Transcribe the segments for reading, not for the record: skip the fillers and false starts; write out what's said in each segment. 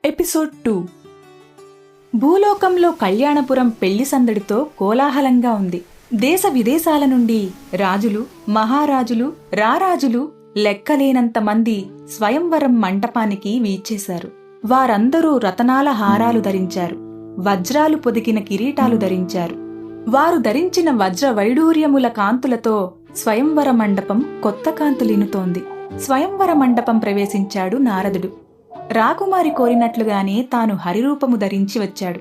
Episode 2. భూలోకంలో కళ్యాణపురం పెళ్లి సందడితో కోలాహలంగా ఉంది. దేశ విదేశాల నుండి రాజులు, మహారాజులు, రారాజులు లెక్కలేనంత మంది స్వయంవరం మంటపానికి వీచేశారు. వారందరూ రతనాల హారాలు ధరించారు, వజ్రాలు పొదిగిన కిరీటాలు ధరించారు. వారు ధరించిన వజ్ర వైడూర్యముల కాంతులతో స్వయంవర మండపం కొత్త కాంతులినుతోంది. స్వయంవర మండపం ప్రవేశించాడు నారదుడు. రాకుమారి కోరినట్లుగానే తాను హరిరూపము ధరించి వచ్చాడు.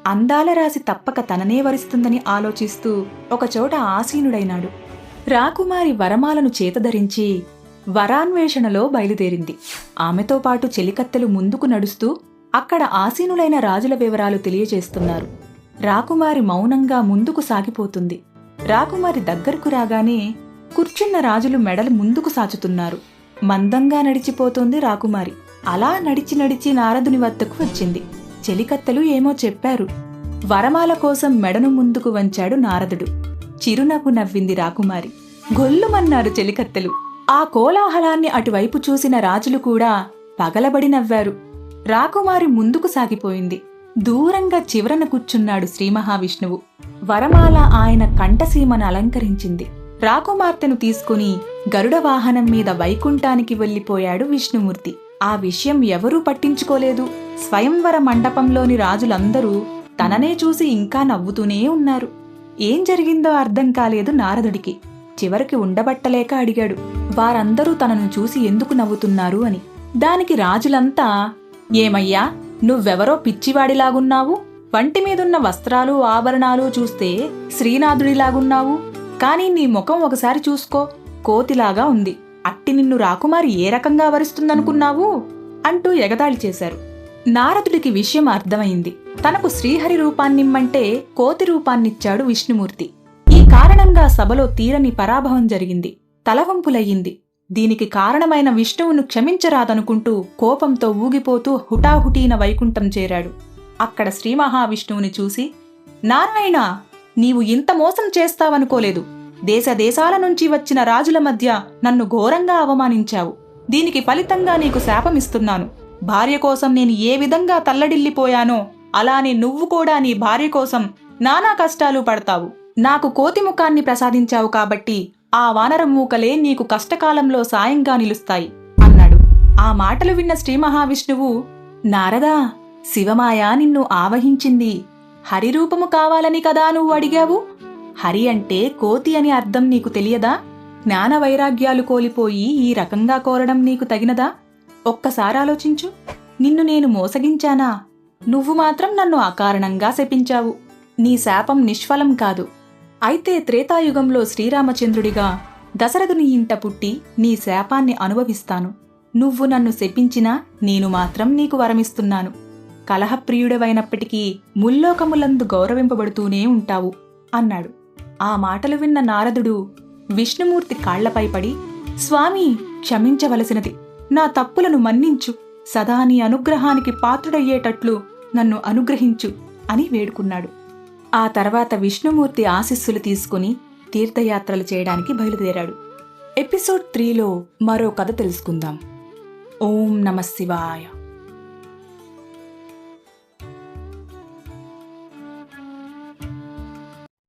అందాల రాశి తప్పక తననే వరిస్తుందని ఆలోచిస్తూ ఒకచోట ఆసీనుడైనాడు. రాకుమారి వరమాలను చేతధరించి వరాన్వేషణలో బయలుదేరింది. ఆమెతో పాటు చెలికత్తెలు ముందుకు నడుస్తూ అక్కడ ఆసీనులైన రాజుల వివరాలు తెలియజేస్తున్నారు. రాకుమారి మౌనంగా ముందుకు సాగిపోతుంది. రాకుమారి దగ్గరకు రాగానే కూర్చున్న రాజులు మెడలు ముందుకు సాచుతున్నారు. మందంగా నడిచిపోతోంది రాకుమారి. అలా నడిచి నడిచి నారదుని వద్దకు వచ్చింది. చెలికత్తెలు ఏమో చెప్పారు. వరమాల కోసం మెడను ముందుకు వంచాడు నారదుడు. చిరునవ్వు నవ్వింది రాకుమారి. గొల్లుమన్నారు చెలికత్తెలు. ఆ కోలాహలాన్ని అటువైపు చూసిన రాజులు కూడా పగలబడి నవ్వారు. రాకుమారి ముందుకు సాగిపోయింది. దూరంగా చివరన కూర్చున్నాడు శ్రీ మహావిష్ణువు. వరమాల ఆయన కంఠసీమను అలంకరించింది. రాకుమార్తెను తీసుకుని గరుడ వాహనం మీద వైకుంఠానికి వెళ్లిపోయాడు విష్ణుమూర్తి. ఆ విషయం ఎవరూ పట్టించుకోలేదు. స్వయంవర మండపంలోని రాజులందరూ తననే చూసి ఇంకా నవ్వుతూనే ఉన్నారు. ఏం జరిగిందో అర్థం కాలేదు నారదుడికి. చివరికి ఉండబట్టలేక అడిగాడు, వారందరూ తనను చూసి ఎందుకు నవ్వుతున్నారు అని. దానికి రాజులంతా, ఏమయ్యా, నువ్వెవరో పిచ్చివాడిలాగున్నావు. వంటి మీదున్న వస్త్రాలు ఆభరణాలు చూస్తే శ్రీనాథుడిలాగున్నావు. కాని నీ ముఖం ఒకసారి చూసుకో, కోతిలాగా ఉంది. అట్టి నిన్ను రాకుమారి ఏ రకంగా వరిస్తుందనుకున్నావు అంటూ ఎగతాళి చేశారు. నారదుడికి విషయం అర్థమైంది. తనకు శ్రీహరి రూపాన్నిమ్మంటే కోతి రూపాన్నిచ్చాడు విష్ణుమూర్తి. ఈ కారణంగా సభలో తీరని పరాభవం జరిగింది. తలవంపులయ్యింది. దీనికి కారణమైన విష్ణువును క్షమించరాదనుకుంటూ కోపంతో ఊగిపోతూ హుటాహుటీన వైకుంఠం చేరాడు. అక్కడ శ్రీ మహావిష్ణువుని చూసి, నారాయణ, నీవు ఇంత మోసం చేస్తావనుకోలేదు. దేశ దేశాల నుంచి వచ్చిన రాజుల మధ్య నన్ను ఘోరంగా అవమానించావు. దీనికి ఫలితంగా నీకు శాపమిస్తున్నాను. భార్య కోసం నేను ఏ విధంగా తల్లడిల్లిపోయానో అలానే నువ్వు కూడా నీ భార్య కోసం నానా కష్టాలు పడతావు. నాకు కోతి ముఖాన్ని ప్రసాదించావు కాబట్టి ఆ వానర మూకలే నీకు కష్టకాలంలో సాయంగా నిలుస్తాయి అన్నాడు. ఆ మాటలు విన్న శ్రీ మహావిష్ణువు, నారదా, శివమాయ నిన్ను ఆవహించింది. హరిరూపము కావాలని కదా నువ్వు అడిగావు. హరి అంటే కోతి అని అర్థం నీకు తెలియదా? జ్ఞాన వైరాగ్యాలు కోల్పోయి ఈ రకంగా కోరడం నీకు తగినదా? ఒక్కసారి ఆలోచించు. నిన్ను నేను మోసగించానా? నువ్వు మాత్రం నన్ను అకారణంగా శపించావు. నీ శాపం నిష్ఫలం కాదు. అయితే త్రేతాయుగంలో శ్రీరామచంద్రుడిగా దశరథుని ఇంట పుట్టి నీ శాపాన్ని అనుభవిస్తాను. నువ్వు నన్ను శపించినా నేను మాత్రం నీకు వరమిస్తున్నాను. కలహప్రియుడవైనప్పటికీ ముల్లోకములందు గౌరవింపబడుతూనే ఉంటావు అన్నాడు. ఆ మాటలు విన్న నారదుడు విష్ణుమూర్తి కాళ్లపై పడి, స్వామి, క్షమించవలసినది. నా తప్పులను మన్నించు. సదా నీ అనుగ్రహానికి పాత్రుడయ్యేటట్లు నన్ను అనుగ్రహించు అని వేడుకున్నాడు. ఆ తర్వాత విష్ణుమూర్తి ఆశీస్సులు తీసుకుని తీర్థయాత్రలు చేయడానికి బయలుదేరాడు. ఎపిసోడ్ 3లో మరో కథ తెలుసుకుందాం. ఓం నమః శివాయ.